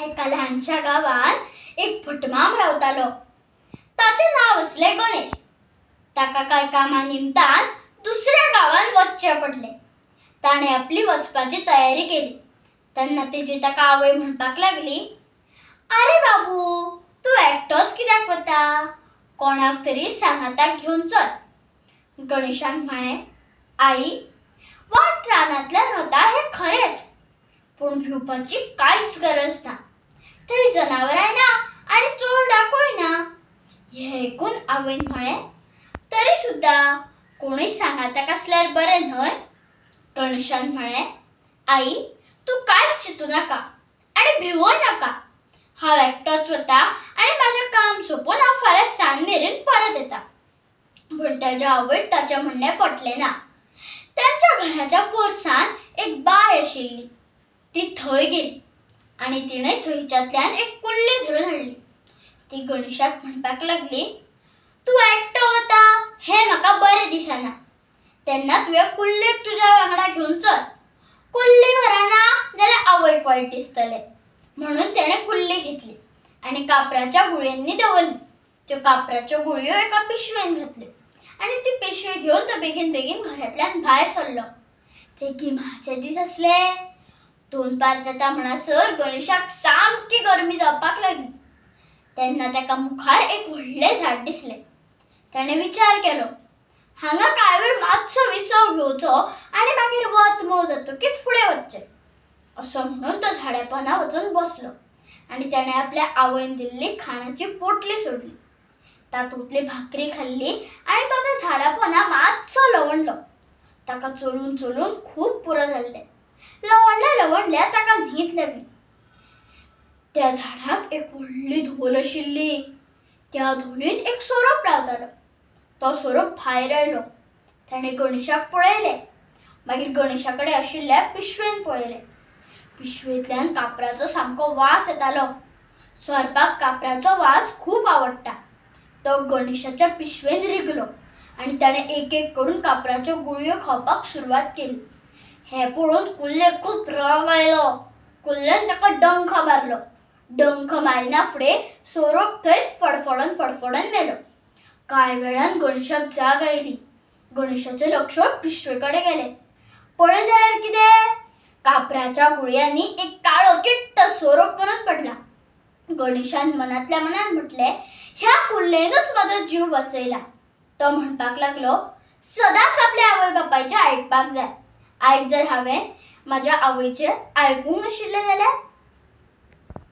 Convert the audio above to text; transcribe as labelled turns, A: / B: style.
A: एका लहानशा गावात एक भटमाम रावतालो. ताचे नाव असले गणेश. ताका काय कामा निमतान दुसऱ्या गावात वचचे पडले. ताणे आपली वचपाची तयारी केली. तेन्ना तेजी ताका आवय म्हणपाक लागली, "आरे बाबू, तू एकटोच कित्याक वता? कोणाक तरी सांगाताक घेवन चल." गणेशान म्हळें, "आई, वाट रानांतल्यान वता हें खरेंच, पूण भिवपाची कांयच गरज ना. थंय जनावरांय ना आनी चोर डाकूय ना." हें आयकून आवयन म्हळें, "तरी सुद्दां कोणूय सांगाताक आसल्यार बरें न्हय?" गणेशान म्हळें, "आई, तूं कांयच चिंतू नाका आनी भिवूय नाका. हांव एकटोच वता आनी म्हाजें काम सोंपोवन हांव फाल्यां सांज मेरेन परत येता." पूण ताच्या आवयक ताचें म्हणणें पटलें ना. तांच्या घराच्या पोरसांत एक बाय आशिल्ली. ती थंय गेली आनी तिणें थंयच्यातल्यान एक कुल्ली धरून हाडली. ती गणेशाक म्हणपाक लागली, "तूं एकटो वता हें म्हाका बरें दिसना. तेन्ना तुवें कुल्लीक तुज्या वांगडा घेवन चल. कुल्ली व्हरना जाल्यार आवयक वायट दिसतलें." म्हणून तेणें कुल्ली घेतली आनी कापराच्या गुळयांनी दवरली. त्यो कापराच्यो गुळयो एका पिशवेंत घातल्यो आनी ती पिशवी घेवन तो बेगीन बेगीन घरांतल्यान भायर सरलो. ते गिमाचे दीस आसले. 2 पार जाता म्हणसर गणेशाक सामकी गरमी जावपाक लागली. तेन्ना ताका मुखार एक व्हडलें झाड दिसलें. ताणें विचार केलो, हांगा कांय वेळ मातसो विसव घेवचो आनी मागीर वत मोव जातकीच फुडें वचचें. असो म्हणून तो झाडा पोंदा वचून बसलो आनी ताणें आपल्या आवयन दिल्ली खाणाची पोटली सोडली. तातूंतली भाकरी खाल्ली आनी तो त्या झाडा पोंदा मातसो लवंडलो. ताका चलून चलून खूब पुरो जाल्लें. लवंडल्या ताका न्हीद लागली. त्या झाडाक एक व्हडली धोल आशिल्ली. त्या धोलीत एक सोरोप रावतालो. तो सोरोप भायर आयलो. ताणें गणेशाक पळयलें. मागीर गणेशा कडेन आशिल्ल्या पिशवेंत पळयलें. पिशवेंतल्यान कापराचो सामको वास येतालो. सोरपाक कापराचो वास खूब आवडटा. तो गणेशाच्या पिशवेंत रिगलो आनी ताणें एक एक करून कापराच्यो गुळयो खावपाक सुरवात केली. हें पळोवन कुल्लेक खूब राग आयलो. कुल्ल्यान ताका डंख मारलो. डंख मारिना फुडें सोरोप थंयच फडफडून मेलो. कांय वेळान गणेशाक जाग आयली. गणेशाचें लक्ष पिशवे कडेन गेलें. पळय जाल्यार कितें? कापराच्या गुळयांनी एक काळो किट्ट सोरोप मरून पडला. गणेशान मनांतल्या मनांत म्हटलें, ह्या कुल्लेनूच म्हजो जीव वाचयला. तो म्हणपाक लागलो, सदांच आपल्या आवय बापायचें आयकपाक जाय. आयज जर हांवें म्हाज्या आवयचें आयकूंक नाशिल्लें जाल्यार